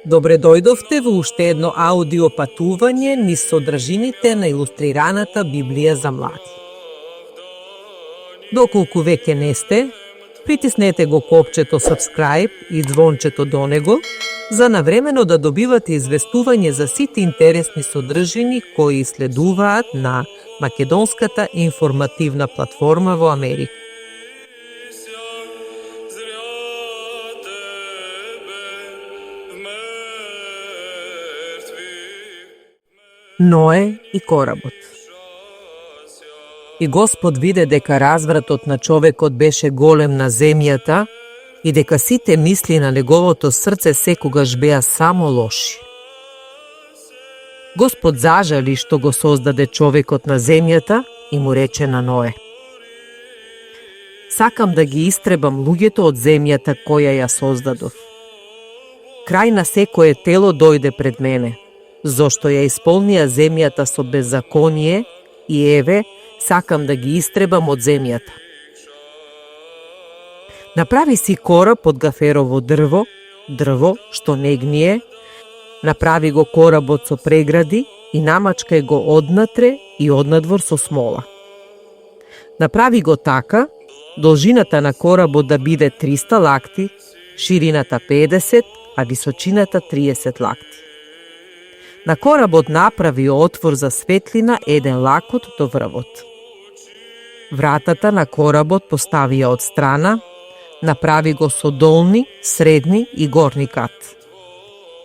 Добре дојдовте во уште едно аудио патување низ содржините на илустрираната Библија за млади. Доколку веќе не сте, притиснете го копчето subscribe и звончето до него, за навремено да добивате известување за сите интересни содржини кои следуваат на македонската информативна платформа во Америка. Ное и коработ. И Господ виде дека развратот на човекот беше голем на земјата и дека сите мисли на неговото срце секогаш беа само лоши. Господ зажали што го создаде човекот на земјата и му рече на Ное: сакам да ги истребам луѓето од земјата која ја создадов. Крај на секое тело дојде пред мене, зошто ја исполнија земјата со беззаконие и еве, сакам да ги истребам од земјата. Направи си кораб од гаферово дрво што не гние, направи го коработ со прегради и намачкај го однатре и однадвор со смола. Направи го така, должината на коработ да биде 300 лакти, ширината 50, а височината 30 лакти. На коработ направи отвор за светлина 1 лакот до врвот. Вратата на коработ поставија од страна, направи го со долни, средни и горни кат.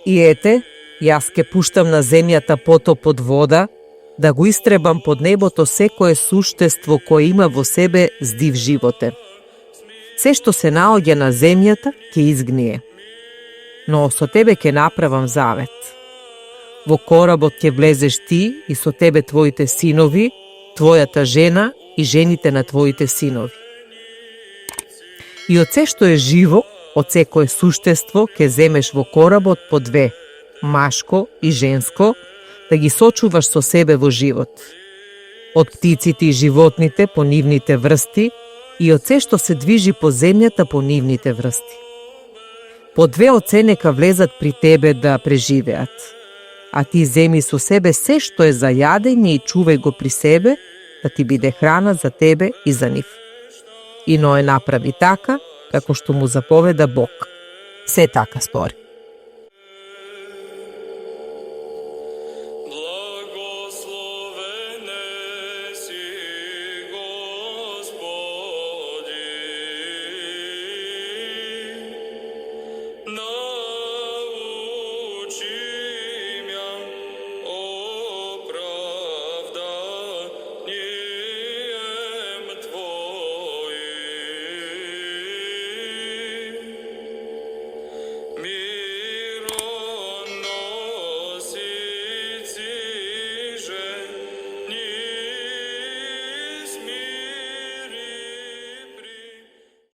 И ете, јас ке пуштам на земјата потоп од вода, да го истребам под небото секое суштество кое има во себе здив животен. Се што се наоѓа на земјата ќе изгние. Но со тебе ќе направам завет. Во коработ ќе влезеш ти и со тебе твоите синови, твојата жена и жените на твоите синови. И од се што е живо, од секое суштество ќе земеш во коработ по 2, машко и женско, да ги сочуваш со себе во живот. Од птиците и животните по нивните врсти и од се што се движи по земјата по нивните врсти. По 2 од се нека влезат при тебе да преживеат. А ти земи со себе се што е за јадење и чувај го при себе, да ти биде храна за тебе и за нив. И Ное направи така, како што му заповеда Бог. Се така стори.